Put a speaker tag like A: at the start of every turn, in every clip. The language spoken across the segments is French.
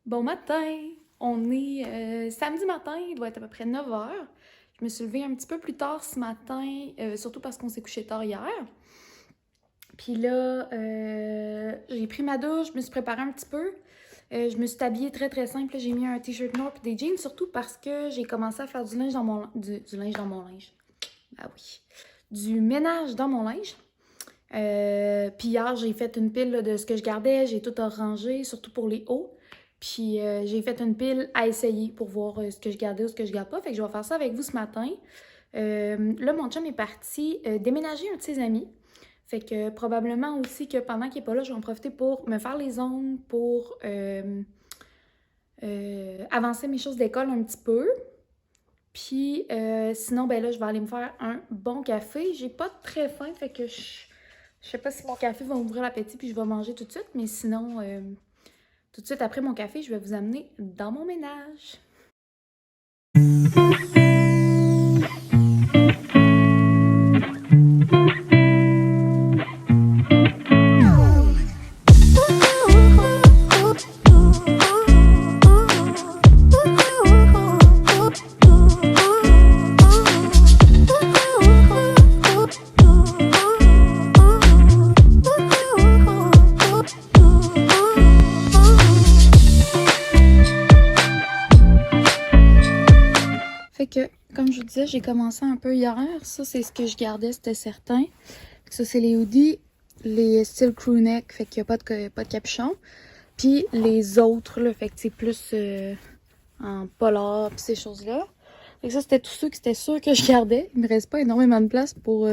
A: Bon matin! On est samedi matin, il doit être à peu près 9 h. Je me suis levée un petit peu plus tard ce matin, surtout parce qu'on s'est couché tard hier. Puis là, j'ai pris ma douche, je me suis préparée un petit peu. Je me suis habillée très très simple. J'ai mis un t-shirt noir et des jeans, surtout parce que j'ai commencé à faire du linge dans mon du linge dans mon linge. Ah oui. Du ménage dans mon linge. Puis hier, j'ai fait une pile là, de ce que je gardais. J'ai tout arrangé, surtout pour les hauts. Puis j'ai fait une pile à essayer pour voir ce que je gardais ou ce que je garde pas. Fait que je vais faire ça avec vous ce matin. Là, mon chum est parti déménager un de ses amis. Fait que probablement aussi que pendant qu'il est pas là, je vais en profiter pour me faire les ongles, pour avancer mes choses d'école un petit peu. Puis sinon, ben là, je vais aller me faire un bon café. J'ai pas très faim, fait que je sais pas si mon café va m'ouvrir l'appétit puis je vais manger tout de suite. Mais sinon, tout de suite après mon café, je vais vous amener dans mon ménage. Fait que, comme je vous disais, j'ai commencé un peu hier. Ça, c'est ce que je gardais, c'était certain. Ça, c'est les hoodies, les styles crewneck, fait qu'il n'y a pas de capuchon. Puis les autres, là, fait que c'est plus en polar, pis ces choses-là. Fait que ça, c'était tous ceux que c'était sûr que je gardais. Il me reste pas énormément de place pour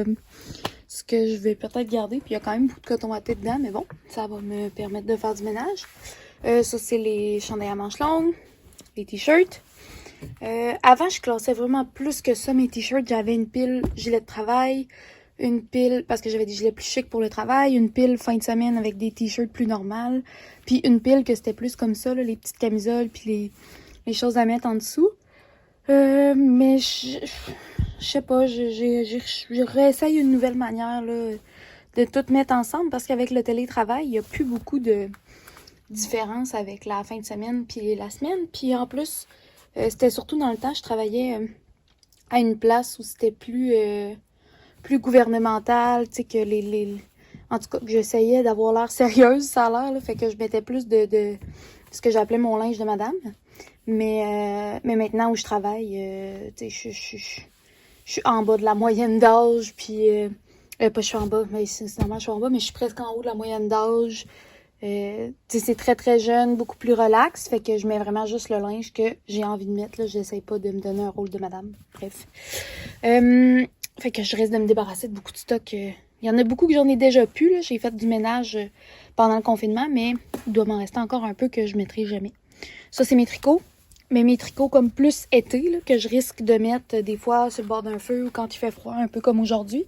A: ce que je vais peut-être garder. Puis il y a quand même beaucoup de coton watté dedans, mais bon, ça va me permettre de faire du ménage. Ça, c'est les chandails à manches longues, les t-shirts. Avant, je classais vraiment plus que ça mes t-shirts. J'avais une pile gilet de travail, une pile, parce que j'avais des gilets plus chics pour le travail, une pile fin de semaine avec des t-shirts plus normales, puis une pile que c'était plus comme ça, là, les petites camisoles, puis les choses à mettre en dessous. Mais je sais pas, je réessaye une nouvelle manière là, de tout mettre ensemble, parce qu'avec le télétravail, il n'y a plus beaucoup de différence avec la fin de semaine puis la semaine. Puis en plus, c'était surtout dans le temps, je travaillais à une place où c'était plus gouvernemental, tu sais, que en tout cas, que j'essayais d'avoir l'air sérieuse, ça a l'air, là, fait que je mettais plus de ce que j'appelais mon linge de madame. Mais maintenant où je travaille, tu sais, je suis en bas de la moyenne d'âge, puis pas je suis en bas, mais c'est normal, je suis en bas, mais je suis presque en haut de la moyenne d'âge. Tu sais, c'est très très jeune, beaucoup plus relax, fait que je mets vraiment juste le linge que j'ai envie de mettre, là, j'essaye pas de me donner un rôle de madame, bref. Fait que je risque de me débarrasser de beaucoup de stock. Il y en a beaucoup que j'en ai déjà pu, là, j'ai fait du ménage pendant le confinement, mais il doit m'en rester encore un peu que je mettrai jamais. Ça, c'est mes tricots, mais mes tricots comme plus été, là, que je risque de mettre des fois sur le bord d'un feu ou quand il fait froid, un peu comme aujourd'hui.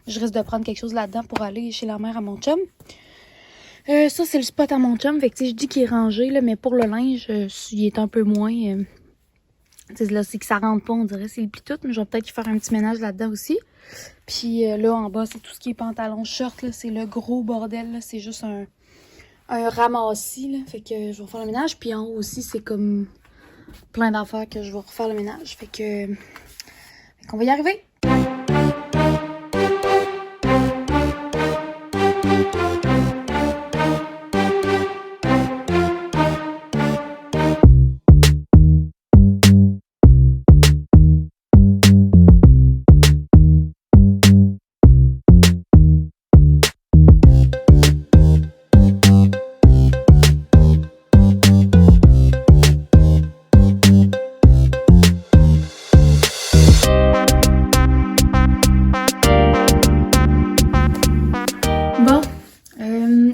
A: Je risque de prendre quelque chose là-dedans pour aller chez la mère à mon chum. Ça, c'est le spot à mon chum. Fait que, je dis qu'il est rangé, là, mais pour le linge, il est un peu moins. Là, c'est que ça rentre pas, on dirait. C'est le pis tout, mais je vais peut-être faire un petit ménage là-dedans aussi. Puis là, en bas, c'est tout ce qui est pantalon, short, là. C'est le gros bordel, là. C'est juste un ramassis, là. Fait que je vais refaire le ménage. Puis en haut aussi, c'est comme plein d'affaires que je vais refaire le ménage. Fait qu'on va y arriver. Bon,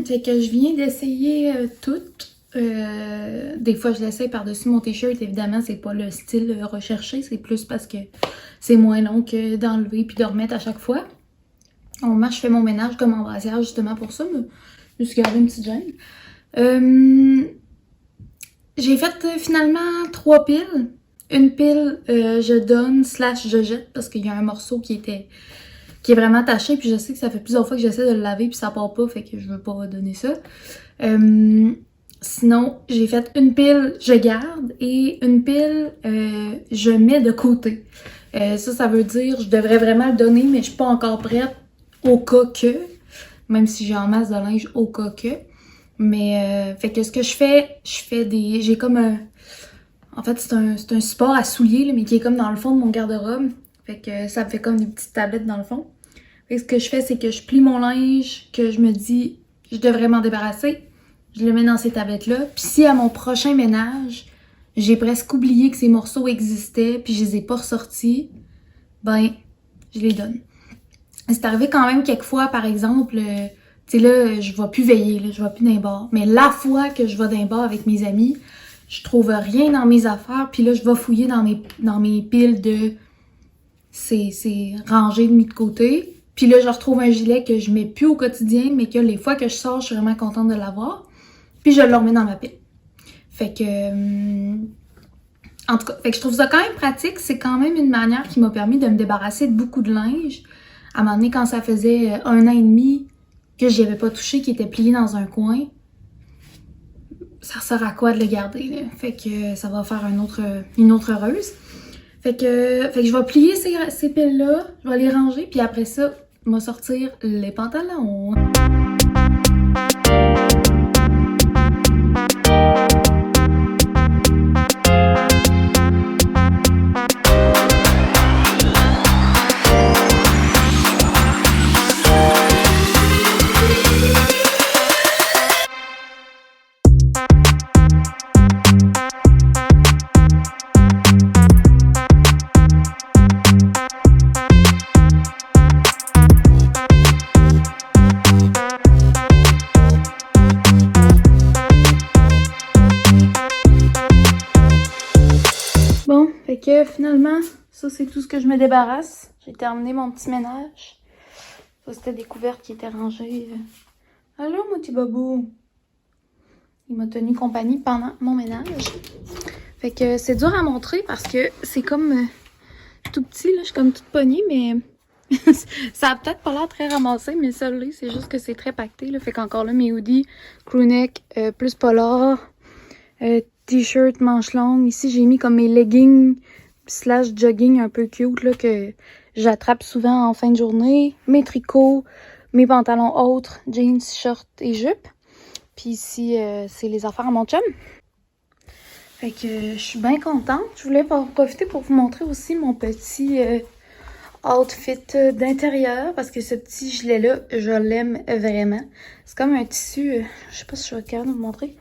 A: fait que je viens d'essayer tout. Des fois, je l'essaye par-dessus mon t-shirt. Évidemment, c'est pas le style recherché. C'est plus parce que c'est moins long que d'enlever puis de remettre à chaque fois. Au moment, je fais mon ménage comme en brassière justement pour ça. Mais je me suis gardé une petite gêne. J'ai fait finalement 3 piles. Une pile, je donne / je jette parce qu'il y a un morceau qui est vraiment taché, puis je sais que ça fait plusieurs fois que j'essaie de le laver puis ça part pas, fait que je veux pas donner ça. Sinon, j'ai fait une pile, je garde, et une pile, je mets de côté. Ça veut dire, je devrais vraiment le donner, mais je suis pas encore prête au cas que, même si j'ai en masse de linge au cas que. Mais, fait que ce que je fais des, j'ai comme un, en fait, c'est un support à souliers, là, mais qui est comme dans le fond de mon garde-robe. Fait que ça me fait comme des petites tablettes dans le fond. Fait que ce que je fais, c'est que je plie mon linge, que je me dis, je devrais m'en débarrasser. Je le mets dans ces tablettes-là. Puis si à mon prochain ménage, j'ai presque oublié que ces morceaux existaient, puis je les ai pas ressortis, ben, je les donne. C'est arrivé quand même quelques fois, par exemple, tu sais là, je vais plus veiller, là, je vais plus dans les bars. Mais la fois que je vais dans les bars avec mes amis, je trouve rien dans mes affaires, puis là, je vais fouiller dans mes piles de ces rangées de mis de côté. Puis là, je retrouve un gilet que je mets plus au quotidien, mais que les fois que je sors, je suis vraiment contente de l'avoir. Puis je le remets dans ma pile. Fait que... en tout cas, fait que je trouve ça quand même pratique. C'est quand même une manière qui m'a permis de me débarrasser de beaucoup de linge. À un moment donné, quand ça faisait 1 an et demi que j'y avais pas touché, qui était plié dans un coin, ça sert à quoi de le garder, là? Fait que ça va faire une autre heureuse. Fait que je vais plier ces piles-là, je vais les ranger, puis après ça, je vais sortir les pantalons. Bon, fait que finalement, ça c'est tout ce que je me débarrasse. J'ai terminé mon petit ménage. Ça c'était des couvertes qui étaient rangées. Allô mon petit babou! Il m'a tenu compagnie pendant mon ménage. Fait que c'est dur à montrer parce que c'est comme tout petit, là, je suis comme toute pognée, mais ça a peut-être pas l'air très ramassé, mais ça l'est, c'est juste que c'est très pacté, là. Fait qu'encore là, mes hoodies, crewneck, plus polar, t-shirt, manches longues. Ici, j'ai mis comme mes leggings slash jogging un peu cute, là, que j'attrape souvent en fin de journée. Mes tricots, mes pantalons autres, jeans, shorts et jupes. Puis ici, c'est les affaires à mon chum. Fait que je suis bien contente. Je voulais profiter pour vous montrer aussi mon petit outfit d'intérieur. Parce que ce petit gilet-là, je l'aime vraiment. C'est comme un tissu, je sais pas si je vais être capable de vous montrer.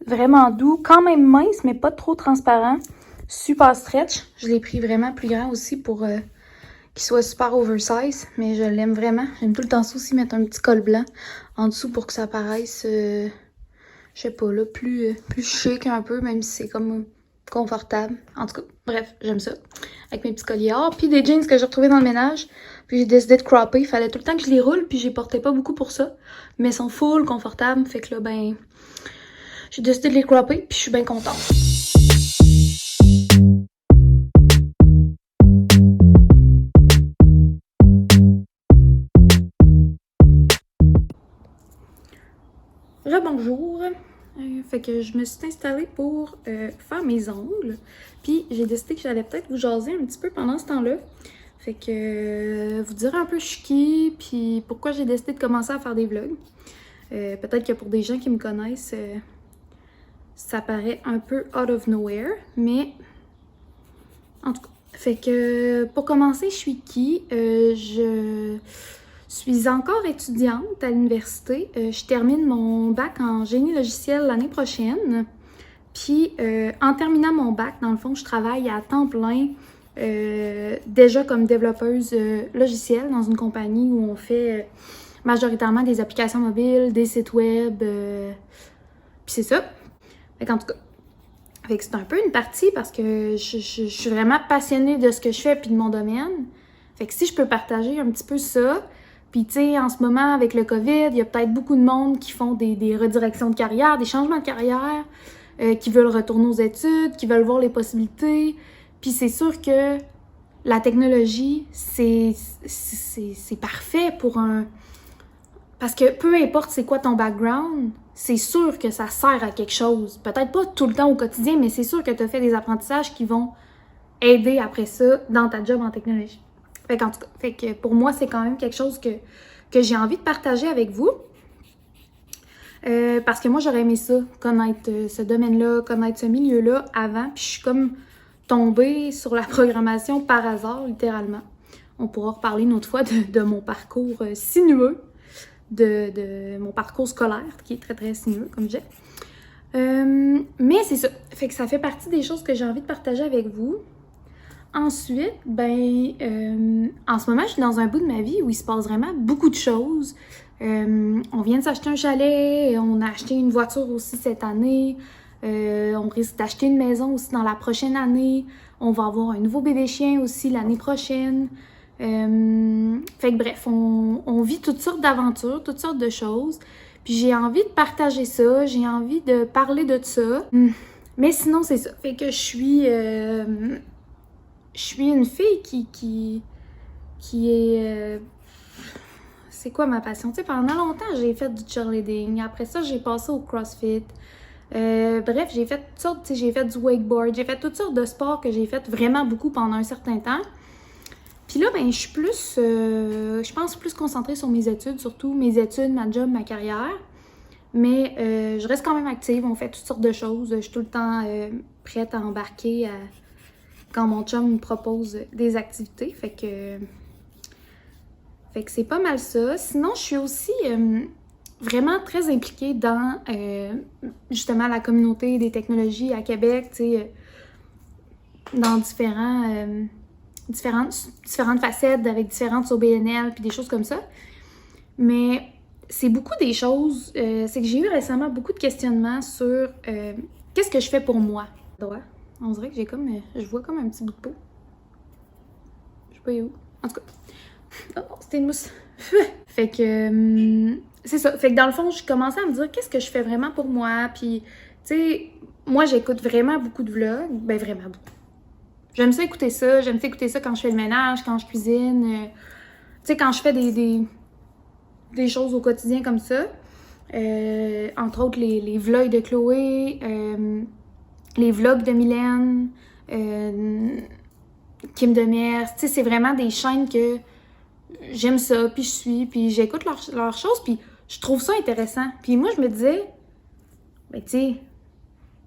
A: Vraiment doux, quand même mince, mais pas trop transparent. Super stretch. Je l'ai pris vraiment plus grand aussi pour qu'il soit super oversize. Mais je l'aime vraiment. J'aime tout le temps ça aussi, mettre un petit col blanc en dessous pour que ça paraisse... je sais pas, là, plus chic un peu, même si c'est comme confortable. En tout cas, bref, j'aime ça. Avec mes petits colliers or, puis des jeans que j'ai retrouvés dans le ménage. Puis j'ai décidé de cropper. Il fallait tout le temps que je les roule, puis j'y portais pas beaucoup pour ça. Mais ils sont full confortables, fait que là, ben... j'ai décidé de les cropper, puis je suis bien contente. Rebonjour! Fait que je me suis installée pour faire mes ongles. Puis j'ai décidé que j'allais peut-être vous jaser un petit peu pendant ce temps-là. Fait que vous dire un peu je suis qui, puis pourquoi j'ai décidé de commencer à faire des vlogs. Peut-être que pour des gens qui me connaissent, ça paraît un peu out of nowhere, mais en tout cas. Fait que pour commencer, je suis qui? Je suis encore étudiante à l'université. Je termine mon bac en génie logiciel l'année prochaine. Puis en terminant mon bac, dans le fond, je travaille à temps plein déjà comme développeuse logicielle dans une compagnie où on fait majoritairement des applications mobiles, des sites web. Puis c'est ça. Fait qu'en tout cas, fait que c'est un peu une partie parce que je suis vraiment passionnée de ce que je fais puis de mon domaine. Fait que si je peux partager un petit peu ça, puis tu sais, en ce moment, avec le COVID, il y a peut-être beaucoup de monde qui font des redirections de carrière, des changements de carrière, qui veulent retourner aux études, qui veulent voir les possibilités. Puis c'est sûr que la technologie, c'est parfait pour Parce que peu importe c'est quoi ton background, c'est sûr que ça sert à quelque chose. Peut-être pas tout le temps au quotidien, mais c'est sûr que tu as fait des apprentissages qui vont aider après ça dans ta job en technologie. Fait que pour moi, c'est quand même quelque chose que j'ai envie de partager avec vous. Parce que moi, j'aurais aimé ça, connaître ce domaine-là, connaître ce milieu-là avant. Puis je suis comme tombée sur la programmation par hasard, littéralement. On pourra reparler une autre fois de mon parcours sinueux, de mon parcours scolaire, qui est très, très sinueux, comme je dis. Mais c'est ça. Fait que ça fait partie des choses que j'ai envie de partager avec vous. Ensuite, en ce moment, je suis dans un bout de ma vie où il se passe vraiment beaucoup de choses. On vient de s'acheter un chalet, on a acheté une voiture aussi cette année, on risque d'acheter une maison aussi dans la prochaine année, on va avoir un nouveau bébé chien aussi l'année prochaine. Fait que bref, on vit toutes sortes d'aventures, toutes sortes de choses. Puis j'ai envie de partager ça, j'ai envie de parler de ça. Mais sinon, c'est ça. Fait que je suis une fille qui est... c'est quoi ma passion? Tu sais, pendant longtemps, j'ai fait du cheerleading. Après ça, j'ai passé au CrossFit. Bref, j'ai fait toutes sortes, tu sais, j'ai fait du wakeboard. J'ai fait toutes sortes de sports que j'ai fait vraiment beaucoup pendant un certain temps. Puis là, je suis plus, je pense, plus concentrée sur mes études, surtout mes études, ma job, ma carrière. Mais je reste quand même active, on fait toutes sortes de choses. Je suis tout le temps prête à embarquer quand mon chum me propose des activités. Fait que c'est pas mal ça. Sinon, je suis aussi vraiment très impliquée dans justement la communauté des technologies à Québec, tu sais, dans différentes facettes, avec différentes OBNL, puis des choses comme ça. Mais c'est beaucoup des choses, c'est que j'ai eu récemment beaucoup de questionnements sur qu'est-ce que je fais pour moi. On dirait que j'ai comme, je vois comme un petit bout de peau. Je sais pas où. En tout cas, oh, c'était une mousse. Fait que, c'est ça. Fait que dans le fond, je commençais à me dire qu'est-ce que je fais vraiment pour moi. Puis, tu sais, moi, j'écoute vraiment beaucoup de vlogs. Ben, vraiment beaucoup. J'aime ça écouter ça. J'aime ça écouter ça quand je fais le ménage, quand je cuisine. Tu sais, quand je fais des choses au quotidien comme ça. Entre autres, les vlogs de Chloé, les vlogs de Mylène, Kim Demers. Tu sais, c'est vraiment des chaînes que j'aime ça, puis je suis, puis j'écoute leurs choses, puis je trouve ça intéressant. Puis moi, je me disais, ben tu sais,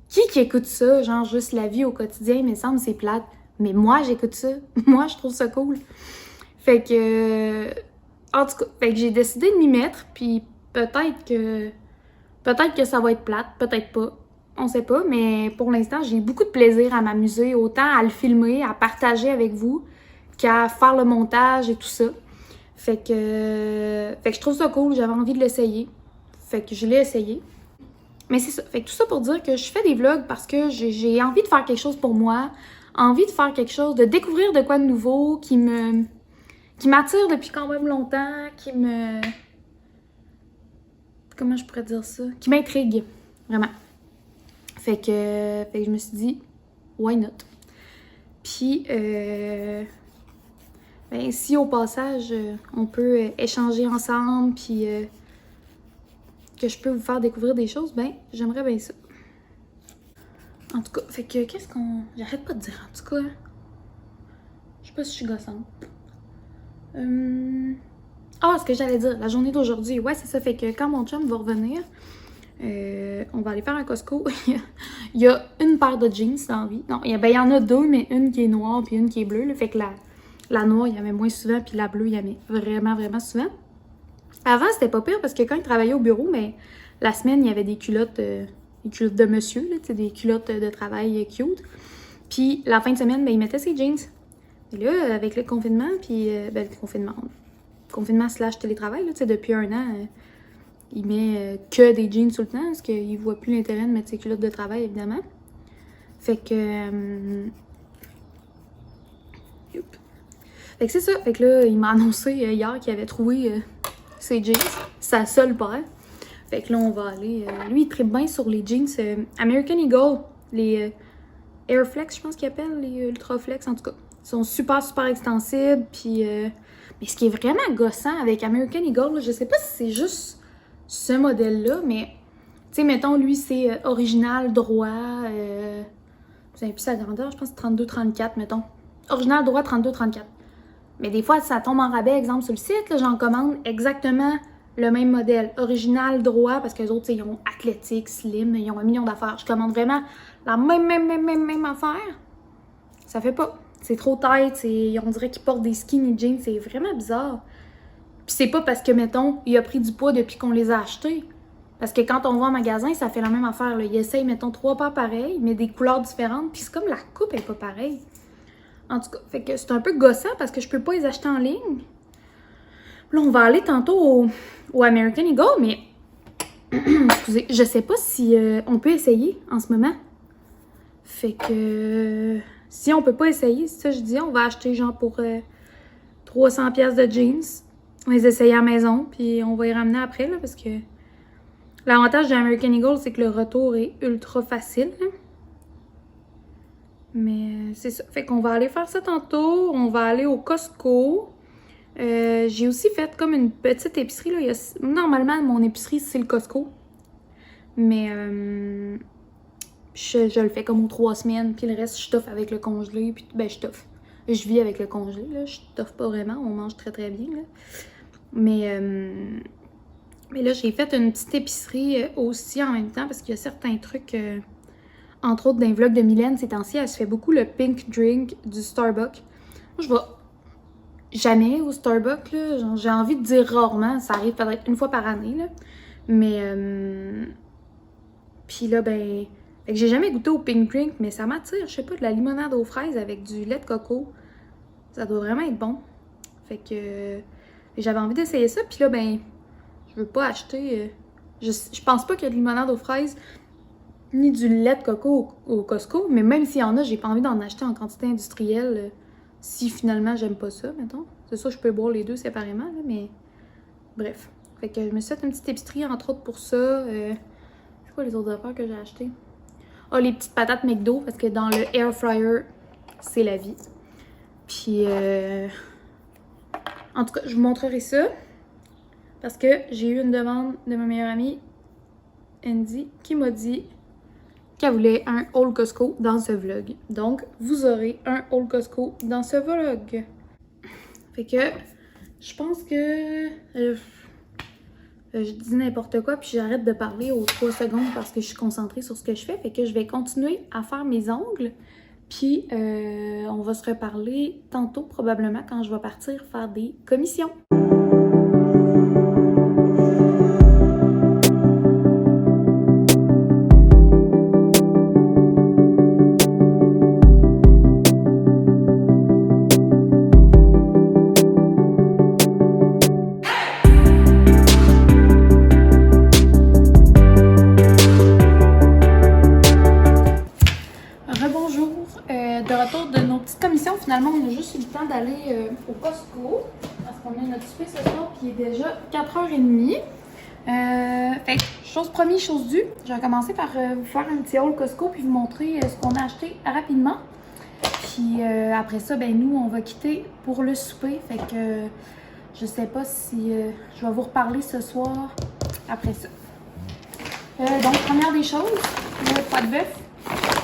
A: qui écoute ça? Genre, juste la vie au quotidien, il me semble, c'est plate. Mais moi, j'écoute ça. Moi, je trouve ça cool. Fait que... En tout cas, fait que j'ai décidé de m'y mettre, puis peut-être que ça va être plate, peut-être pas. On sait pas, mais pour l'instant, j'ai beaucoup de plaisir à m'amuser, autant à le filmer, à partager avec vous, qu'à faire le montage et tout ça. Fait que je trouve ça cool, j'avais envie de l'essayer. Fait que je l'ai essayé. Mais c'est ça. Fait que tout ça pour dire que je fais des vlogs parce que j'ai envie de faire quelque chose pour moi, envie de faire quelque chose, de découvrir de quoi de nouveau qui m'attire depuis quand même longtemps, comment je pourrais dire ça? Qui m'intrigue, vraiment. Fait que je me suis dit, why not? Puis, si au passage, on peut échanger ensemble, puis que je peux vous faire découvrir des choses, j'aimerais bien ça. En tout cas, fait que qu'est-ce qu'on... J'arrête pas de dire, en tout cas. Je sais pas si je suis gossante. Ah, ce que j'allais dire, la journée d'aujourd'hui. Ouais, c'est ça, fait que quand mon chum va revenir, on va aller faire un Costco. Il y a une paire de jeans dans la vie. Non, il y en a deux, mais une qui est noire puis une qui est bleue. Là, fait que la noire, il y en met moins souvent, puis la bleue, il y en met vraiment, vraiment souvent. Avant, c'était pas pire parce que quand il travaillait au bureau, mais la semaine, il y avait des culottes de monsieur, là, des culottes de travail cute. Puis la fin de semaine, il mettait ses jeans. Et là, avec le confinement, puis le confinement / télétravail, là, depuis un an, il met que des jeans tout le temps parce qu'il voit plus l'intérêt de mettre ses culottes de travail, évidemment. Fait que... Fait que c'est ça. Fait que là, il m'a annoncé hier qu'il avait trouvé ses jeans, sa seule paire. Fait que là, on va aller... lui, il tripe bien sur les jeans American Eagle, les Airflex, je pense qu'ils appellent, les Ultraflex, en tout cas. Ils sont super, super extensibles, puis... Mais ce qui est vraiment gossant avec American Eagle, là, je sais pas si c'est juste ce modèle-là, mais tu sais, mettons, lui, c'est original, droit, vous avez plus sa grandeur, je pense que c'est 32-34, mettons. Original, droit, 32-34. Mais des fois, ça tombe en rabais, exemple, sur le site, là, j'en commande exactement le même modèle. Original, droit, parce que les autres, ils ont athlétique, slim, ils ont 1 million d'affaires. Je commande vraiment la même affaire. Ça fait pas. C'est trop tight, on dirait qu'ils portent des skinny jeans, c'est vraiment bizarre. Puis c'est pas parce que, mettons, il a pris du poids depuis qu'on les a achetés. Parce que quand on va en magasin, ça fait la même affaire, là. Il essaye, mettons, 3 paires pareilles, mais des couleurs différentes, puis c'est comme la coupe est pas pareille. En tout cas, fait que c'est un peu gossant parce que je peux pas les acheter en ligne. Là, on va aller tantôt au American Eagle, mais excusez, je sais pas si on peut essayer en ce moment. Fait que si on peut pas essayer, c'est ça que je dis, on va acheter genre pour 300 pièces de jeans. On va les essayer à la maison, puis on va y ramener après, là, parce que l'avantage de American Eagle, c'est que le retour est ultra facile, là. Mais c'est ça. Fait qu'on va aller faire ça tantôt. On va aller au Costco. J'ai aussi fait comme une petite épicerie, là. Normalement, mon épicerie, c'est le Costco. Mais je le fais comme aux 3 semaines. Puis le reste, je toffe avec le congelé. Puis ben, je toffe. Je vis avec le congelé, là. Je toffe pas vraiment. On mange très très bien, là. Mais là, j'ai fait une petite épicerie aussi en même temps parce qu'il y a certains trucs... entre autres, dans les vlogs de Mylène, ces temps-ci, elle se fait beaucoup le pink drink du Starbucks. Moi, je vais jamais au Starbucks, là. J'ai envie de dire rarement. Ça arrive peut-être une fois par année, là. Mais, puis là, ben... Fait que j'ai jamais goûté au pink drink, mais ça m'attire. Je sais pas, de la limonade aux fraises avec du lait de coco. Ça doit vraiment être bon. Fait que... j'avais envie d'essayer ça. Puis là, ben... je veux pas acheter... je pense pas qu'il y a de limonade aux fraises ni du lait de coco au Costco, mais même s'il y en a, j'ai pas envie d'en acheter en quantité industrielle si finalement j'aime pas ça, mettons. C'est sûr, je peux boire les deux séparément, là, mais bref. Fait que je me suis fait une petite épicerie, entre autres, pour ça. C'est quoi les autres affaires que j'ai achetées? Ah, les petites patates McDo, parce que dans le air fryer, c'est la vie. Puis, en tout cas, je vous montrerai ça, parce que j'ai eu une demande de ma meilleure amie, Andy, qui m'a dit qu'elle voulait un haul Costco dans ce vlog. Donc, vous aurez un haul Costco dans ce vlog. Fait que, je pense que je dis n'importe quoi, puis j'arrête de parler aux 3 secondes parce que je suis concentrée sur ce que je fais. Fait que je vais continuer à faire mes ongles. Puis, on va se reparler tantôt, probablement, quand je vais partir faire des commissions. Finalement, on a juste eu le temps d'aller au Costco parce qu'on a notre souper ce soir puis il est déjà 4h30. Fait que, chose promise, chose due. Je vais commencer par vous faire un petit haul Costco puis vous montrer ce qu'on a acheté rapidement. Puis après ça, ben nous, on va quitter pour le souper. Fait que je sais pas si je vais vous reparler ce soir après ça. Donc, première des choses, le foie de bœuf.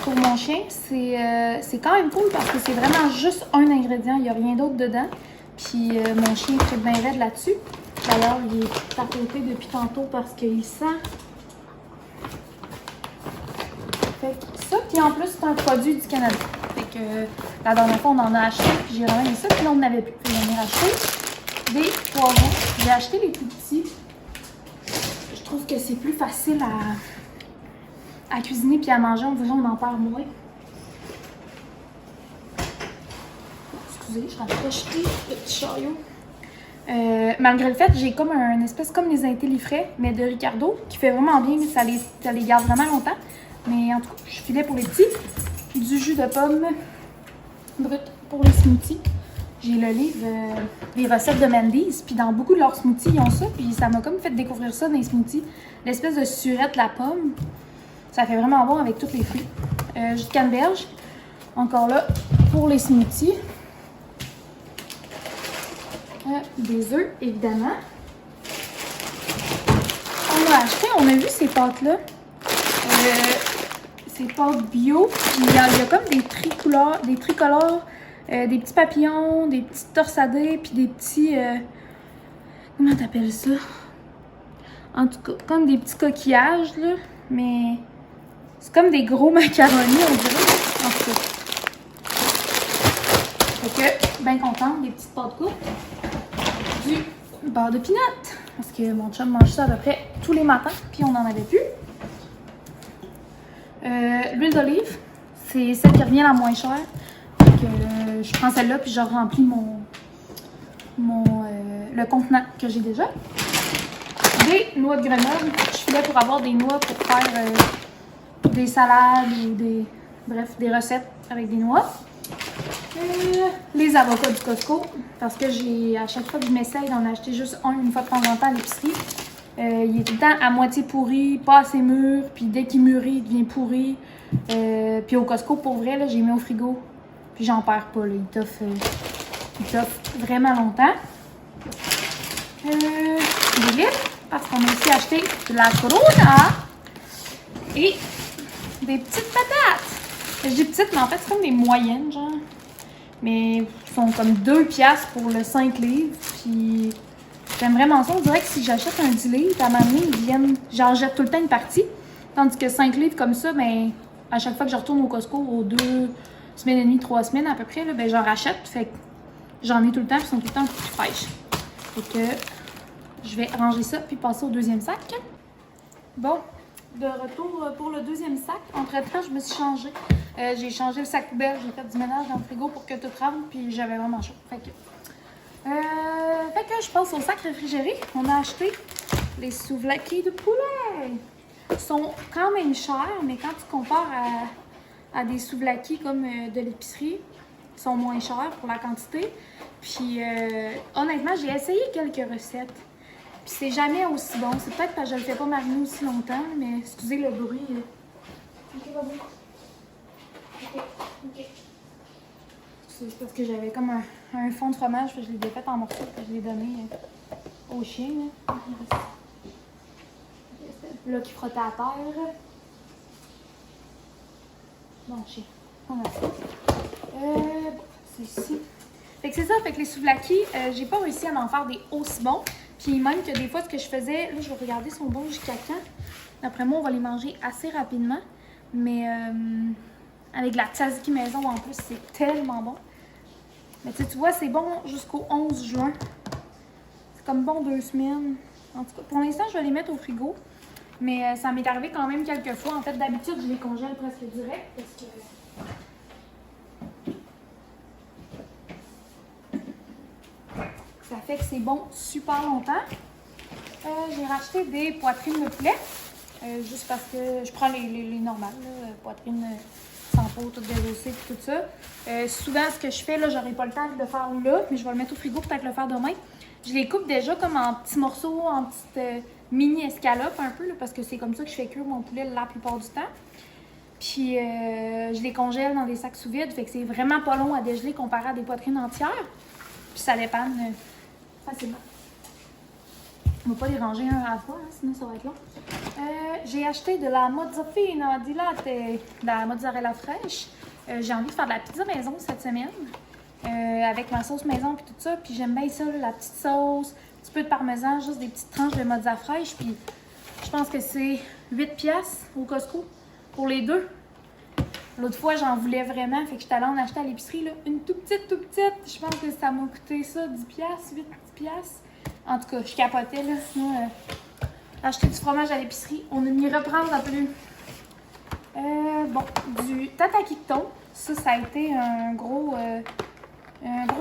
A: Pour mon chien, c'est quand même cool parce que c'est vraiment juste un ingrédient, il n'y a rien d'autre dedans. Puis mon chien est bien raide là-dessus. D'ailleurs, il est tapoté depuis tantôt parce qu'il sent. Fait que ça, puis en plus, c'est un produit du Canada. Fait que la dernière fois, on en a acheté, puis j'ai ramené ça, puis là, on n'avait plus. Puis j'en ai acheté des poivrons. J'ai acheté les tout petits. Je trouve que c'est plus facile à cuisiner puis à manger, on en perd moins. Excusez, je rapproche le petit chariot. Malgré le fait, j'ai comme un espèce comme les Intellifrais, mais de Ricardo, qui fait vraiment bien, ça les garde vraiment longtemps. Mais en tout cas, je filais pour les petits. Du jus de pomme brut pour les smoothies. J'ai le livre des recettes de Mendy's, puis dans beaucoup de leurs smoothies, ils ont ça, puis ça m'a comme fait découvrir ça dans les smoothies. L'espèce de surette la pomme. Ça fait vraiment bon avec tous les fruits. Jus de canneberge, encore là, pour les smoothies. Des œufs, évidemment. On a acheté, on a vu ces pâtes-là. Ces pâtes bio. Puis il y a comme des tricolores, des petits papillons, des petits torsadés, puis des petits... comment t'appelles ça? En tout cas, comme des petits coquillages, là. Mais c'est comme des gros macaronis, on dirait. En tout cas. Fait que, bien contente, des petites pâtes courtes. Du beurre de pinot. Parce que mon chum mange ça à peu près tous les matins, puis on n'en avait plus. L'huile d'olive, c'est celle qui revient la moins chère. Donc, je prends celle-là, puis je remplis le contenant que j'ai déjà. Des noix de Grenoble. Je filais pour avoir des noix pour faire des salades ou bref, des recettes avec des noix. Les avocats du Costco, parce que à chaque fois que je m'essaye d'en acheter juste une fois de temps en temps à l'épicerie, il est tout le temps à moitié pourri, pas assez mûr, puis dès qu'il mûrit, il devient pourri. Puis au Costco, pour vrai, là, j'ai mis au frigo, puis j'en perds pas, là. Il t'offre vraiment longtemps. Des litres, parce qu'on a aussi acheté de la Corona et des petites patates. Je dis petites, mais en fait, c'est comme des moyennes, genre. Mais ils sont comme 2 piastres pour le 5 livres. Puis j'aime vraiment ça. On dirait que si j'achète un 10 livres, à ma main, ils viennent. J'en jette tout le temps une partie. Tandis que 5 livres comme ça, ben, à chaque fois que je retourne au Costco, aux 2 semaines et demie, 3 semaines à peu près, là, ben, j'en rachète. Fait que j'en ai tout le temps, puis ils sont tout le temps plus fraîches. Fait que je vais ranger ça, puis passer au deuxième sac. Bon, de retour pour le deuxième sac. Entre-temps, je me suis changée. J'ai changé le sac poubelle, j'ai fait du ménage dans le frigo pour que tout rentre, puis j'avais vraiment chaud. Fait que je passe au sac réfrigéré. On a acheté les souvlaki de poulet. Ils sont quand même chers, mais quand tu compares à des souvlaki comme de l'épicerie, ils sont moins chers pour la quantité. Puis honnêtement, j'ai essayé quelques recettes. Puis c'est jamais aussi bon. C'est peut-être parce que je le fais pas mariner aussi longtemps, mais excusez le bruit. Ok, vas-y. Ok. C'est parce que j'avais comme un fond de fromage, puis je l'ai défait en morceaux, puis je l'ai donné au chien. Là, qui frottait à terre. Bon, chien. On a ça. C'est ici. Fait que c'est ça, fait que les souvlaki, j'ai pas réussi à en faire des aussi bons. Puis même que des fois, ce que je faisais, là, je vais regarder son bon jusqu'à quand. D'après moi, on va les manger assez rapidement. Mais avec la tzatziki maison en plus, c'est tellement bon. Mais tu vois, c'est bon jusqu'au 11 juin. C'est comme bon 2 semaines. En tout cas, pour l'instant, je vais les mettre au frigo. Mais ça m'est arrivé quand même quelques fois. En fait, d'habitude, je les congèle presque direct. Parce que ça fait que c'est bon super longtemps. J'ai racheté des poitrines de poulet. Juste parce que je prends les normales, là, poitrine sans peau, toutes désossées et tout ça. Souvent, ce que je fais, là, j'aurai pas le temps de le faire là, mais je vais le mettre au frigo, peut-être le faire demain. Je les coupe déjà comme en petits morceaux, en petites mini escalopes un peu, là, parce que c'est comme ça que je fais cuire mon poulet la plupart du temps. Puis je les congèle dans des sacs sous vide, fait que c'est vraiment pas long à dégeler comparé à des poitrines entières. Puis ça dépanne facilement. On va pas les ranger un à la fois, hein, sinon ça va être long. J'ai acheté de la mozzarella di latte, de la mozzarella fraîche. J'ai envie de faire de la pizza maison cette semaine. Avec ma sauce maison puis tout ça. Puis j'aime bien ça, là, la petite sauce, un petit peu de parmesan, juste des petites tranches de mozzarella fraîche. Puis je pense que c'est 8 piastres au Costco pour les deux. L'autre fois, j'en voulais vraiment, fait que j'étais allée en acheter à l'épicerie, là, une tout petite. Je pense que ça m'a coûté ça, 10 piastres, 8 piastres. En tout cas, je capotais, là. Sinon, acheter du fromage à l'épicerie, on ne m'y reprendra plus. Bon, du tatakito. Ça a été un gros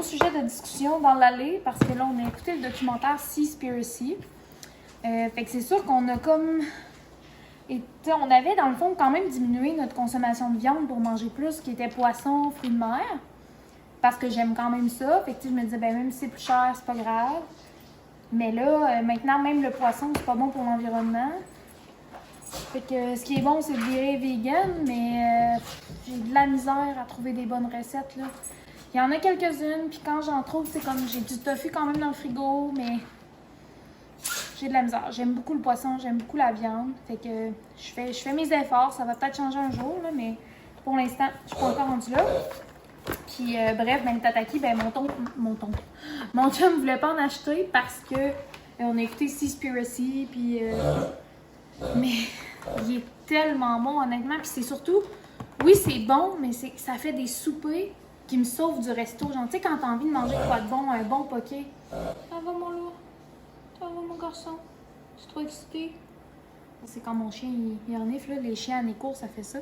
A: sujet de discussion dans l'allée parce que là, on a écouté le documentaire Seaspiracy. Fait que c'est sûr qu'on a comme... Et on avait, dans le fond, quand même diminué notre consommation de viande pour manger plus, qui était poisson, fruits de mer. Parce que j'aime quand même ça. Fait que je me disais, ben même si c'est plus cher, c'est pas grave. Mais là, maintenant, même le poisson, c'est pas bon pour l'environnement. Fait que ce qui est bon, c'est de virer vegan, mais j'ai de la misère à trouver des bonnes recettes, là. Il y en a quelques-unes, puis quand j'en trouve, c'est comme j'ai du tofu quand même dans le frigo, mais j'ai de la misère. J'aime beaucoup le poisson, j'aime beaucoup la viande. Fait que je fais mes efforts. Ça va peut-être changer un jour, là, mais pour l'instant, je suis pas encore rendue là. Puis bref, ben le tataki, ben mon chum voulait pas en acheter parce que on a écouté Seaspiracy, puis mais il est tellement bon honnêtement, puis c'est surtout, oui c'est bon, mais ça fait des soupers qui me sauvent du resto. Genre tu sais quand t'as envie de manger quoi de bon, un bon poké. Ça va mon loup, ça va mon garçon, je suis trop excitée. C'est quand mon chien il renifle, là, les chiens à mes cours ça fait ça.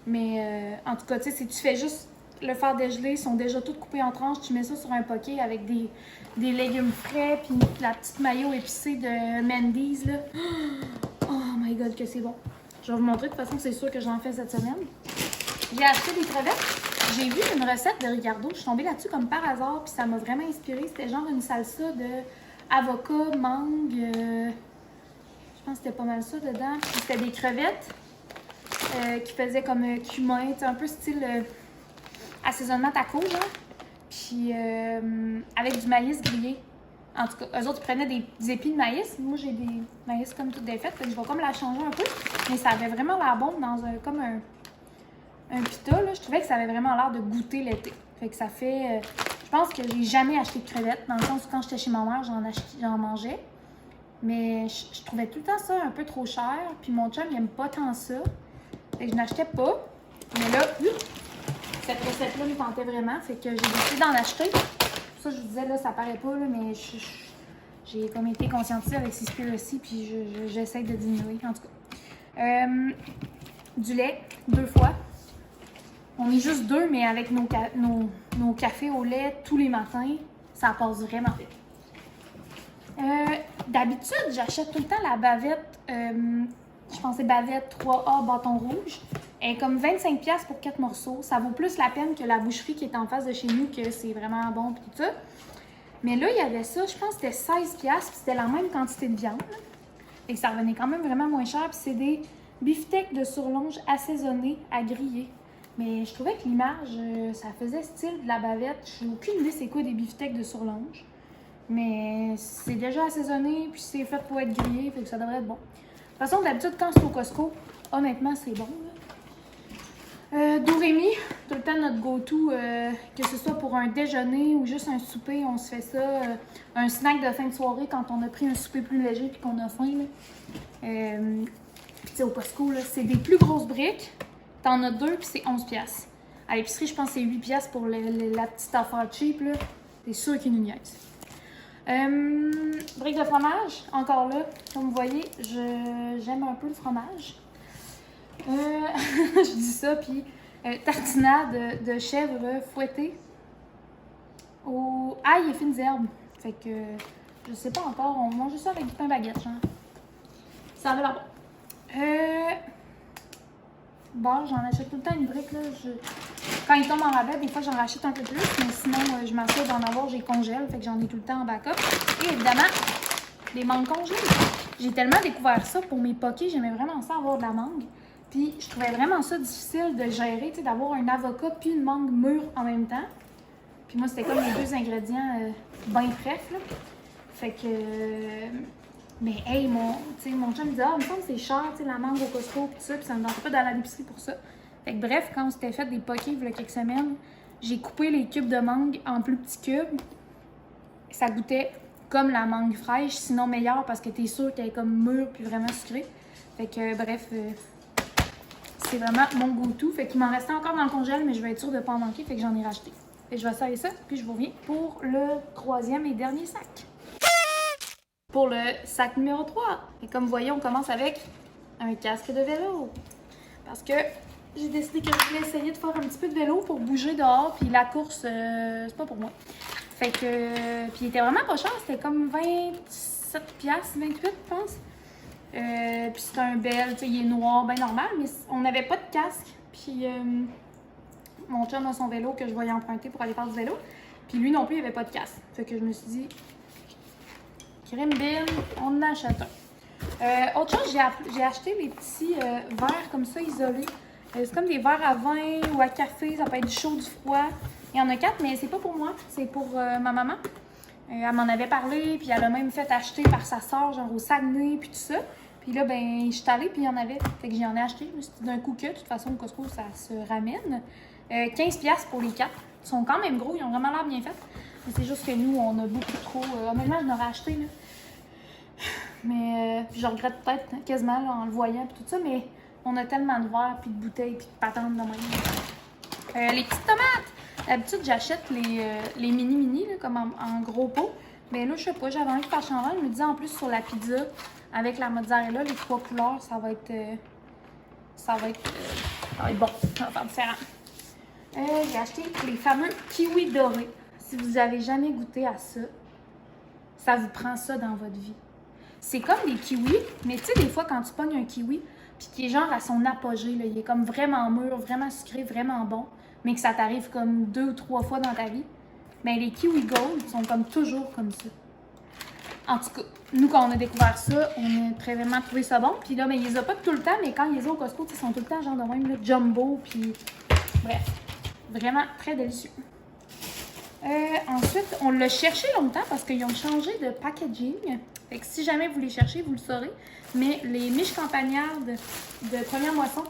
A: Mais en tout cas tu sais si tu fais juste le faire dégeler, ils sont déjà tous coupés en tranches. Tu mets ça sur un poké avec des légumes frais, puis la petite mayo épicée de Mendy's, là. Oh my god, que c'est bon. Je vais vous montrer, de toute façon, c'est sûr que j'en fais cette semaine. J'ai acheté des crevettes. J'ai vu une recette de Ricardo. Je suis tombée là-dessus comme par hasard, puis ça m'a vraiment inspirée. C'était genre une salsa de avocat, mangue. Je pense que c'était pas mal ça dedans. Puis c'était des crevettes qui faisaient comme cumin, un peu style assaisonnement taco, genre. Puis avec du maïs grillé. En tout cas, eux autres, ils prenaient des épis de maïs. Moi, j'ai des maïs comme toutes des fêtes. Fait que je vais comme la changer un peu. Mais ça avait vraiment l'air bon dans comme un pita, là. Je trouvais que ça avait vraiment l'air de goûter l'été. Fait que ça fait... je pense que j'ai jamais acheté de crevettes. Dans le sens où quand j'étais chez ma mère, j'en mangeais. Mais je trouvais tout le temps ça un peu trop cher. Puis mon chum, il aime pas tant ça. Fait que je n'achetais pas. Mais là, cette recette-là me tentait vraiment. Fait que j'ai décidé d'en acheter. Ça, je vous disais, là, ça paraît pas, là, mais j'ai comme été conscientisée avec Seaspiracy, puis j'essaie de diminuer, en tout cas. Du lait, 2 fois. On est juste 2, mais avec nos cafés au lait tous les matins, ça passe vraiment vite. D'habitude, j'achète tout le temps la bavette, je pensais bavette 3A bâton rouge. Elle est comme 25$ pour 4 morceaux. Ça vaut plus la peine que la boucherie qui est en face de chez nous, que c'est vraiment bon et tout ça. Mais là, il y avait ça, je pense que c'était 16$, puis c'était la même quantité de viande. Et ça revenait quand même vraiment moins cher. Puis c'est des beefsteaks de surlonge assaisonnés à griller. Mais je trouvais que l'image, ça faisait style de la bavette. Je n'ai aucune idée c'est quoi des beefsteaks de surlonge. Mais c'est déjà assaisonné, puis c'est fait pour être grillé, fait que ça devrait être bon. De toute façon, d'habitude, quand c'est au Costco, honnêtement, c'est bon, là. Dorémy, tout le temps notre go-to, que ce soit pour un déjeuner ou juste un souper, on se fait ça. Un snack de fin de soirée quand on a pris un souper plus léger et qu'on a faim. Puis tu sais, au Costco, là, c'est des plus grosses briques. T'en as 2 puis c'est 11$. À l'épicerie, je pense que c'est 8$ pour la petite affaire cheap, là. C'est sûr qu'ils nous niaisent. Briques de fromage, encore là, comme vous voyez, j'aime un peu le fromage. Je dis ça, puis tartinade de chèvre fouettée au ail et fines herbes. Fait que, je sais pas encore, on mange ça avec du pain baguette, genre. Ça avait l'air bon. Bon, j'en achète tout le temps une brique, là. Quand ils tombent en rabais, des fois, j'en rachète un peu plus, mais sinon, je m'assure d'en avoir, j'ai congèle, fait que j'en ai tout le temps en backup. Et évidemment, les mangues congelées. J'ai tellement découvert ça pour mes pokés, j'aimais vraiment ça, avoir de la mangue. Puis je trouvais vraiment ça difficile de gérer, tu sais, d'avoir un avocat puis une mangue mûre en même temps. Puis moi, c'était comme les 2 ingrédients bien frais, là. Fait que... mais hey, mon chum me disait, ah, il me semble que c'est cher, tu sais, la mangue au Costco puis tout ça, puis ça me tentait pas d'aller à l'épicerie pour ça. Fait que bref, quand on s'était fait des pokés il y a quelques semaines, j'ai coupé les cubes de mangue en plus petits cubes. Ça goûtait comme la mangue fraîche, sinon meilleure parce que t'es sûr qu'elle est comme mûre puis vraiment sucrée. Fait que bref... c'est vraiment mon go-to. Fait qu'il m'en restait encore dans le congèle, mais je vais être sûre de ne pas en manquer. Fait que j'en ai racheté. Fait que je vais serrer ça, puis je vous reviens pour le 3e et dernier sac. Pour le sac numéro 3. Et comme vous voyez, on commence avec un casque de vélo. Parce que j'ai décidé que je voulais essayer de faire un petit peu de vélo pour bouger dehors. Puis la course, c'est pas pour moi. Fait que... puis il était vraiment pas cher. C'était comme 27$, 28$, je pense. Puis c'est un bel, tu sais, il est noir, bien normal, mais on n'avait pas de casque. Puis mon chum a son vélo que je voyais emprunter pour aller faire du vélo. Puis lui non plus, il avait pas de casque. Fait que je me suis dit, crème Bill, on en achète un. Autre chose, j'ai acheté des petits verres comme ça isolés. C'est comme des verres à vin ou à café, ça peut être du chaud, du froid. Il y en a 4, mais c'est pas pour moi, c'est pour ma maman. Elle m'en avait parlé, puis elle a même fait acheter par sa soeur, genre au Saguenay, puis tout ça. Puis là, ben, je suis allée, puis il y en avait. Fait que j'en ai acheté. C'était d'un coup que, de toute façon, au Costco, ça se ramène. 15$ pour les 4. Ils sont quand même gros, ils ont vraiment l'air bien faits. Mais c'est juste que nous, on a beaucoup trop. Honnêtement, je l'aurais acheté, là. Mais je regrette peut-être quasiment là, en le voyant, puis tout ça. Mais on a tellement de verres, puis de bouteilles, puis de patentes de même. Les petites tomates! D'habitude, j'achète les mini-mini, comme en gros pot. Mais là, je sais pas, j'avais envie de faire changer. Je me disais, en plus, sur la pizza, avec la mozzarella, les 3 couleurs, ça va être bon. Ça va faire différent. J'ai acheté les fameux kiwis dorés. Si vous avez jamais goûté à ça, ça vous prend ça dans votre vie. C'est comme des kiwis, mais tu sais, des fois, quand tu pognes un kiwi, puis qui est genre à son apogée, là, il est comme vraiment mûr, vraiment sucré, vraiment bon, mais que ça t'arrive comme 2 ou 3 fois dans ta vie, bien, les kiwi gold sont comme toujours comme ça. En tout cas, nous, quand on a découvert ça, on a vraiment trouvé ça bon. Puis là, ben, ils les ont pas tout le temps, mais quand ils les ont au Costco, ils sont tout le temps genre de même, là, jumbo, puis bref, vraiment très délicieux. Ensuite, on l'a cherché longtemps parce qu'ils ont changé de packaging. Fait que si jamais vous les cherchez, vous le saurez. Mais les miches campagnardes de première moisson,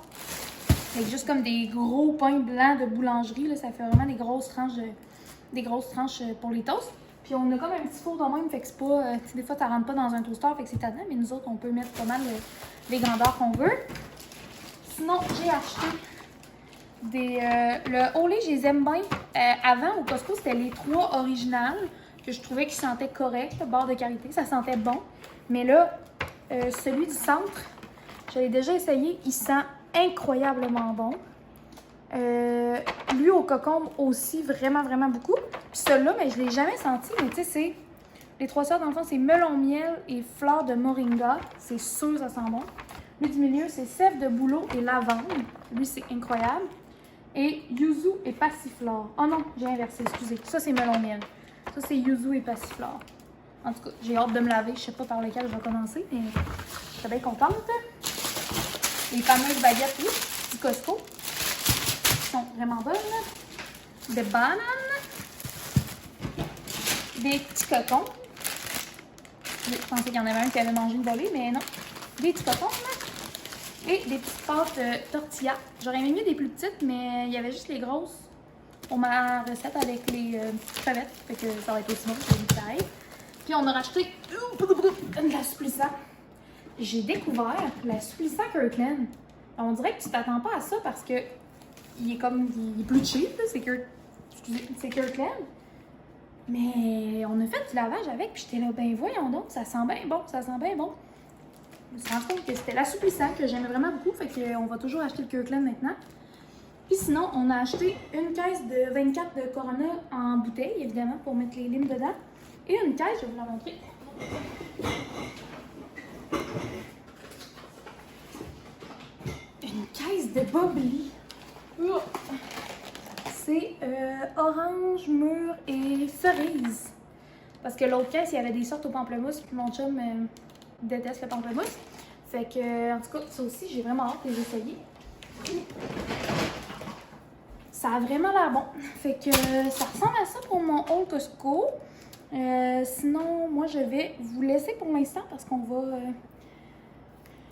A: avec juste comme des gros pains blancs de boulangerie, là, ça fait vraiment des grosses tranches pour les toasts. Puis on a comme un petit four de même, fait que c'est pas... des fois, ça rentre pas dans un toaster, fait que c'est tannant, mais nous autres, on peut mettre pas mal les grandeurs qu'on veut. Sinon, j'ai acheté le Olé, je les aime bien. Avant, au Costco, c'était les 3 originales que je trouvais qu'ils sentaient correct, barre de karité, ça sentait bon. Mais là, celui du centre, je l'ai déjà essayé, il sent incroyablement bon. Lui au cocombe aussi, vraiment, vraiment beaucoup. Puis celui-là, mais je ne l'ai jamais senti, mais tu sais, c'est... Les 3 sortes, dans le fond, c'est melon miel et fleurs de moringa. C'est sûr, ça sent bon. Lui du milieu, c'est sève de bouleau et lavande. Lui, c'est incroyable. Et yuzu et passiflore. Oh non, j'ai inversé, excusez. Ça, c'est melon miel. Ça, c'est yuzu et passiflore. En tout cas, j'ai hâte de me laver. Je sais pas par lequel je vais commencer, mais je suis bien contente. Les fameuses baguettes, oui, du Costco. Sont vraiment bonnes. Des bananes. Des petits cotons. Je pensais qu'il y en avait un qui avait mangé une volée, mais non. Des petits cotons, là. Et des petites pâtes tortilla. J'aurais aimé mieux des plus petites, mais il y avait juste les grosses pour ma recette avec les petites crevettes. Fait que ça va être aussi bon que les tailles. Puis on a racheté la supplissant. J'ai découvert la supplissant Kirkland. On dirait que tu t'attends pas à ça parce que il est plus cheap, c'est Kirkland. Mais on a fait du lavage avec, puis j'étais là, ben voyons donc, ça sent bien bon, ça sent bien bon. Je me suis rendu compte que c'était l'assouplissant que j'aimais vraiment beaucoup, fait qu'on va toujours acheter le Kirkland maintenant. Puis sinon, on a acheté une caisse de 24 de Corona en bouteille, évidemment, pour mettre les limes dedans. Et une caisse, je vais vous la montrer. Une caisse de Bubbly. C'est orange, mûr et cerise. Parce que l'autre caisse, il y avait des sortes au pamplemousse, puis mon chum déteste le pamplemousse. Fait que, en tout cas, ça aussi, j'ai vraiment hâte de les essayer. Ça a vraiment l'air bon. Fait que ça ressemble à ça pour mon haul Costco. Sinon, moi, je vais vous laisser pour l'instant parce qu'on va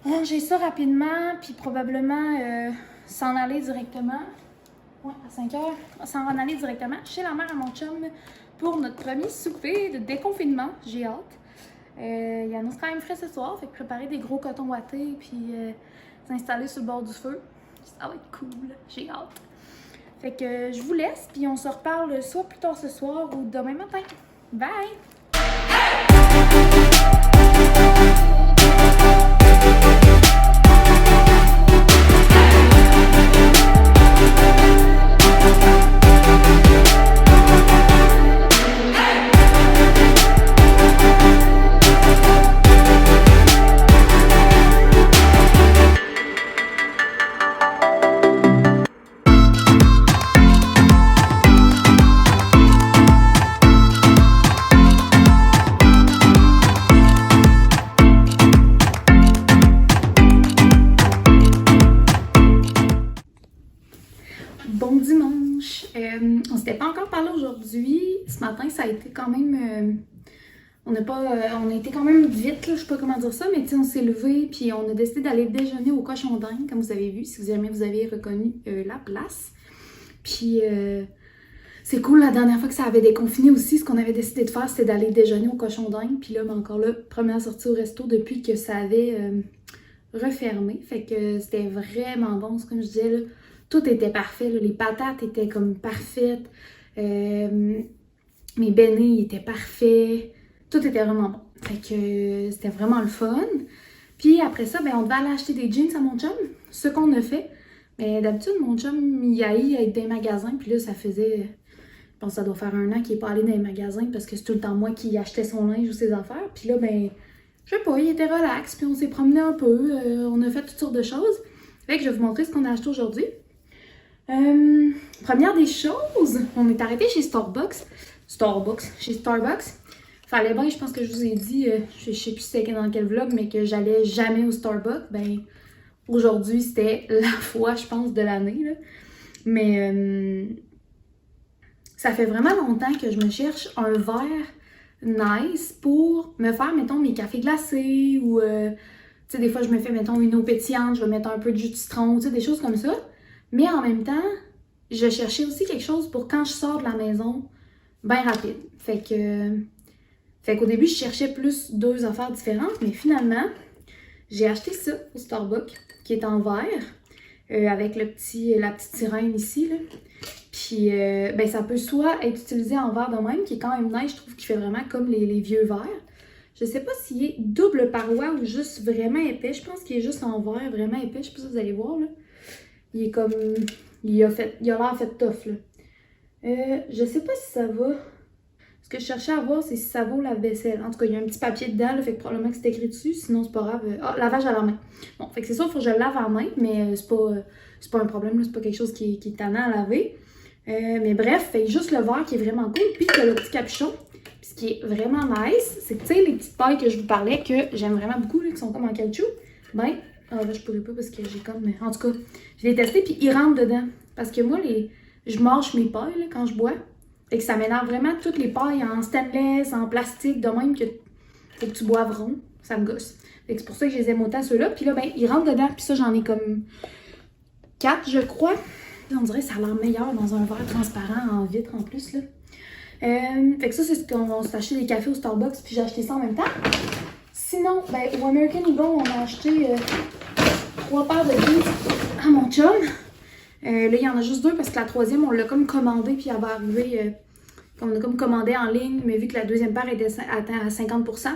A: ranger ça rapidement, puis probablement s'en aller directement. Ouais, à 5 heures, s'en aller directement chez la mère à mon chum pour notre premier souper de déconfinement. J'ai hâte. Il y en a quand même frais ce soir, fait que préparer des gros cotons ouatés puis s'installer sur le bord du feu. Ça va être cool, j'ai hâte. Fait que je vous laisse, puis on se reparle soit plus tard ce soir ou demain matin. Bye! Bon dimanche! On s'était pas encore parlé aujourd'hui. Ce matin, ça a été quand même... on a été quand même vite, là, je sais pas comment dire ça, mais on s'est levé puis on a décidé d'aller déjeuner au Cochon d'Inde, comme vous avez vu, si jamais vous avez reconnu la place. Puis c'est cool, la dernière fois que ça avait déconfiné aussi, ce qu'on avait décidé de faire, c'était d'aller déjeuner au Cochon d'Inde. Puis là, mais encore là, première sortie au resto depuis que ça avait refermé. Fait que c'était vraiment bon, c'est comme je disais, là. Tout était parfait, là. Les patates étaient comme parfaites. Mes beignets étaient parfaits. Tout était vraiment bon. Fait que c'était vraiment le fun. Puis après ça, ben, on devait aller acheter des jeans à mon chum. Ce qu'on a fait. Mais d'habitude, mon chum, il haït être dans les magasins. Puis là, ça faisait... Je pense que ça doit faire 1 an qu'il n'est pas allé dans les magasins parce que c'est tout le temps moi qui achetais son linge ou ses affaires. Puis là, ben, je sais pas, il était relax. Puis on s'est promené un peu. On a fait toutes sortes de choses. Fait que je vais vous montrer ce qu'on a acheté aujourd'hui. Première des choses, on est arrêté chez chez Starbucks. Fallait bien, je pense que je vous ai dit, je sais plus c'était dans quel vlog, mais que j'allais jamais au Starbucks. Ben, aujourd'hui, c'était la fois, je pense, de l'année, là. Mais ça fait vraiment longtemps que je me cherche un verre nice pour me faire, mettons, mes cafés glacés ou, tu sais, des fois, je me fais, mettons, une eau pétillante, je vais mettre un peu de jus de citron, tu sais, des choses comme ça. Mais en même temps, je cherchais aussi quelque chose pour quand je sors de la maison, bien rapide. Fait qu'au début, je cherchais plus 2 affaires différentes, mais finalement, j'ai acheté ça au Starbucks, qui est en verre, avec la petite sirène ici, là. Puis, ben, ça peut soit être utilisé en verre de même, qui est quand même nice, je trouve qu'il fait vraiment comme les vieux verres. Je sais pas s'il est double paroi ou juste vraiment épais. Je pense qu'il est juste en verre, vraiment épais. Je sais pas si vous allez voir, là. Il est comme... Il a l'air fait tough, là. Je sais pas si ça va... Ce que je cherchais à voir, c'est si ça vaut la vaisselle. En tout cas, il y a un petit papier dedans, là, fait que probablement que c'est écrit dessus. Sinon, c'est pas grave. Ah, lavage à la main. Bon, fait que c'est sûr, il faut que je le lave à la main, mais c'est pas un problème, là. C'est pas quelque chose qui est tannant à laver. Mais bref, fait juste le verre qui est vraiment cool. Puis, il y a le petit capuchon. Puis, ce qui est vraiment nice, c'est que, tu sais, les petites pailles que je vous parlais, que j'aime vraiment beaucoup, là, qui sont comme en caoutchouc, ben... Ah là, je pourrais pas parce que j'ai comme... En tout cas, je l'ai testé puis il rentre dedans. Parce que moi, je mâche mes pailles là, quand je bois. Fait que ça m'énerve vraiment toutes les pailles en stainless, en plastique, de même que faut que tu boives rond. Ça me gosse. Fait que c'est pour ça que je les aime autant ceux-là. Puis là, ben, ils rentrent dedans. Puis ça, j'en ai comme 4, je crois. On dirait que ça a l'air meilleur dans un verre transparent en vitre en plus, là. Fait que ça, c'est ce qu'on s'est acheté des cafés au Starbucks. Puis j'ai acheté ça en même temps. Sinon, ben, au American Eagle, on a acheté 3 paires de jeans à mon chum. Là, il y en a juste 2 parce que la 3e, on l'a comme commandé puis elle va arriver, on a comme commandé en ligne, mais vu que la 2e paire était atteint à 50%,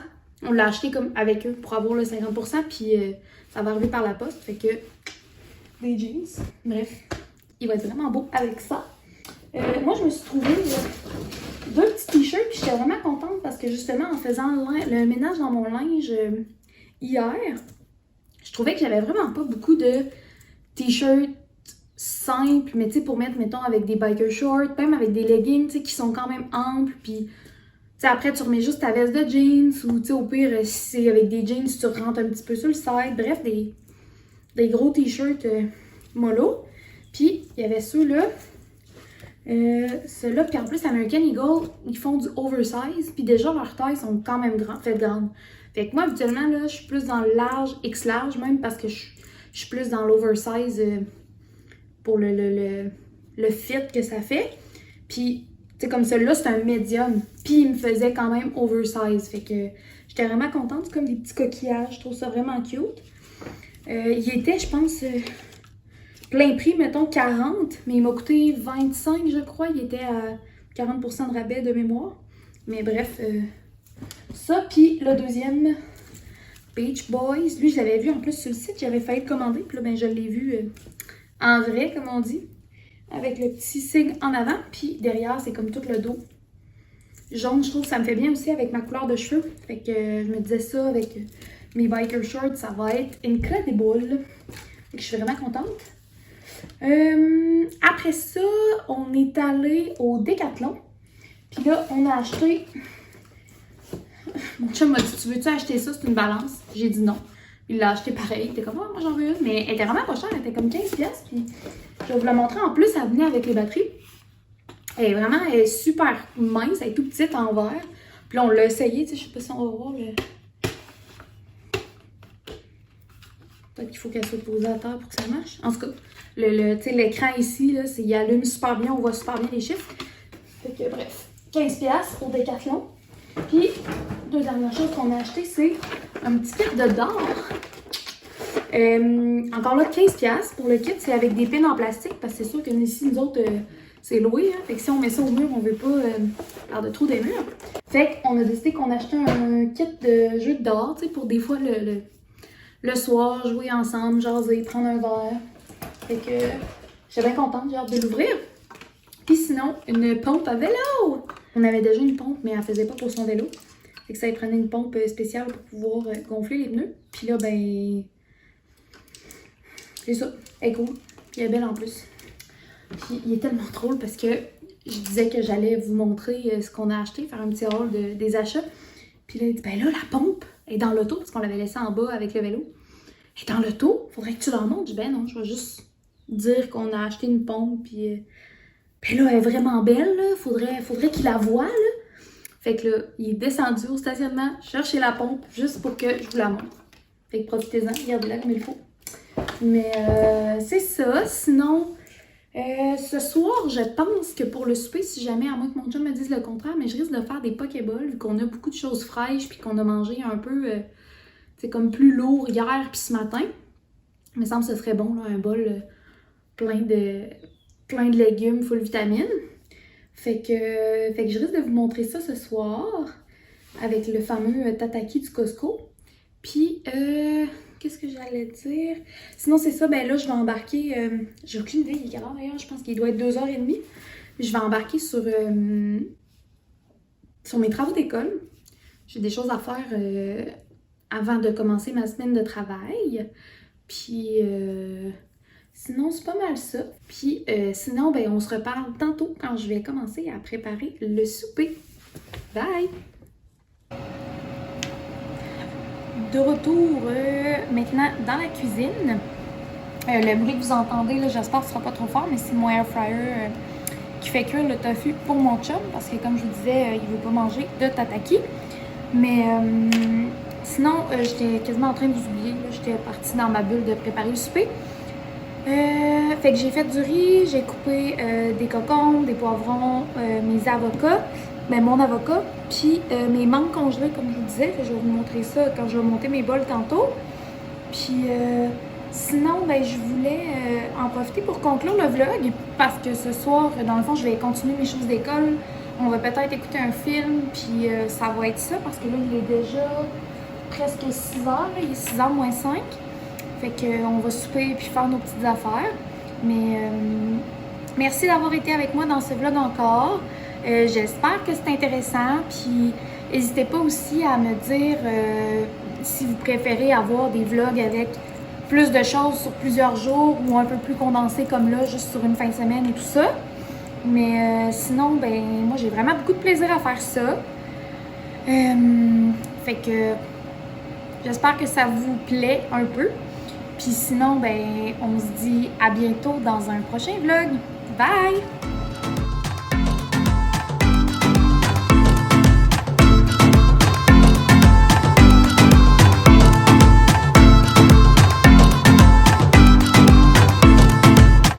A: on l'a acheté comme avec eux pour avoir le 50%, puis ça va arriver par la poste. Fait que des jeans, bref, il va être vraiment beau avec ça. Moi, je me suis trouvé 2 petits t-shirts, puis j'étais vraiment contente parce que justement, en faisant le ménage dans mon linge hier, je trouvais que j'avais vraiment pas beaucoup de t-shirts simples, mais tu sais, pour mettre, mettons, avec des biker shorts, même avec des leggings, tu sais, qui sont quand même amples, puis tu sais, après, tu remets juste ta veste de jeans, ou tu sais, au pire, si c'est avec des jeans, tu rentres un petit peu sur le side, bref, des gros t-shirts mollo. Puis, il y avait ceux-là. Ceux-là, puis en plus, American Eagle, ils font du oversize, puis déjà, leurs tailles sont quand même faites grandes. Fait que moi, habituellement, là, je suis plus dans le large, X large, même parce que je suis plus dans l'oversize pour le fit que ça fait. Puis, tu sais, comme celui-là, c'est un medium, puis il me faisait quand même oversize. Fait que j'étais vraiment contente, c'est comme des petits coquillages, je trouve ça vraiment cute. Il était, je pense... plein prix, mettons 40, mais il m'a coûté 25, je crois. Il était à 40% de rabais de mémoire. Mais bref, ça. Puis le deuxième, Beach Boys. Lui, je l'avais vu en plus sur le site. J'avais failli le commander. Puis là, ben, je l'ai vu en vrai, comme on dit. Avec le petit signe en avant. Puis derrière, c'est comme tout le dos jaune. Je trouve que ça me fait bien aussi avec ma couleur de cheveux. Fait que je me disais ça avec mes biker shorts. Ça va être incredible. Fait que je suis vraiment contente. Après ça, on est allé au Décathlon. Puis là, on a acheté... Mon chum m'a dit, tu veux-tu acheter ça? C'est une balance. J'ai dit non. Il l'a acheté pareil. Il était comme, oh, moi j'en veux une. Mais elle était vraiment pas chère. Elle était comme 15$. Puis Je vais vous la montrer. En plus, elle venait avec les batteries. Elle est super mince, elle est tout petite en verre. Puis là, on l'a essayé, je sais pas si on va voir le... Peut-être qu'il faut qu'elle soit posée à terre pour que ça marche. En tout cas, l'écran ici, là, il allume super bien, on voit super bien les chiffres. Fait que bref, 15$ pour Decathlon. Puis, deux dernières choses qu'on a achetées, c'est un petit kit de d'or. Encore là, 15$ pour le kit, c'est avec des pins en plastique, parce que c'est sûr que ici, nous autres, c'est loué. Hein? Fait que si on met ça au mur, on veut pas faire de trous des murs. Fait qu'on a décidé qu'on achetait un kit de jeux d'or, tu sais, pour des fois le soir, jouer ensemble, jaser, prendre un verre. Fait que j'étais bien contente, j'ai hâte de l'ouvrir. Puis sinon, une pompe à vélo! On avait déjà une pompe, mais elle faisait pas pour son vélo. Fait que ça lui prenait une pompe spéciale pour pouvoir gonfler les pneus. Puis là, ben... c'est ça, elle est cool. Puis elle est belle en plus. Puis il est tellement drôle parce que je disais que j'allais vous montrer ce qu'on a acheté, faire un petit haul des achats. Puis là, il dit, ben là, la pompe est dans l'auto, parce qu'on l'avait laissée en bas avec le vélo. Elle est dans l'auto, faudrait que tu la montes. Je dis, ben non, je vais juste dire qu'on a acheté une pompe, puis ben là, elle est vraiment belle, là. Faudrait qu'il la voie, là. Fait que là, il est descendu au stationnement, chercher la pompe, juste pour que je vous la montre. Fait que profitez-en, regardez-la comme il faut. Mais c'est ça, sinon... ce soir, je pense que pour le souper, si jamais, à moins que mon chum me dise le contraire, mais je risque de faire des pokéballs, vu qu'on a beaucoup de choses fraîches, puis qu'on a mangé un peu, c'est comme plus lourd hier, puis ce matin. Il me semble que ce serait bon, là, un bol plein de légumes, full vitamines. Fait que je risque de vous montrer ça ce soir, avec le fameux tataki du Costco. Puis, qu'est-ce que j'allais dire? Sinon, c'est ça, ben là, je vais embarquer... j'ai aucune idée, il est quelle heure d'ailleurs? Je pense qu'il doit être 2h30. Je vais embarquer sur mes travaux d'école. J'ai des choses à faire avant de commencer ma semaine de travail. Puis, sinon, c'est pas mal ça. Puis, sinon, ben on se reparle tantôt quand je vais commencer à préparer le souper. Bye! De retour maintenant dans la cuisine. Le bruit que vous entendez, j'espère que ce sera pas trop fort, mais c'est mon air fryer qui fait cuire le tofu pour mon chum, parce que comme je vous disais, il veut pas manger de tataki. Mais sinon, j'étais quasiment en train de vous oublier. J'étais partie dans ma bulle de préparer le souper. Fait que j'ai fait du riz, j'ai coupé des cocombes, des poivrons, mes avocats. Ben, mon avocat, puis mes mangues congelées, comme je vous disais, je vais vous montrer ça quand je vais monter mes bols tantôt. Puis sinon, ben, je voulais en profiter pour conclure le vlog, parce que ce soir, dans le fond, je vais continuer mes choses d'école. On va peut-être écouter un film, puis ça va être ça, parce que là, il est déjà presque 6h, là, il est 6h moins 5. Fait qu'on va souper puis faire nos petites affaires. Mais merci d'avoir été avec moi dans ce vlog encore. J'espère que c'est intéressant, puis n'hésitez pas aussi à me dire si vous préférez avoir des vlogs avec plus de choses sur plusieurs jours ou un peu plus condensé comme là, juste sur une fin de semaine et tout ça. Mais sinon, ben moi j'ai vraiment beaucoup de plaisir à faire ça. Fait que j'espère que ça vous plaît un peu. Puis sinon, ben on se dit à bientôt dans un prochain vlog. Bye!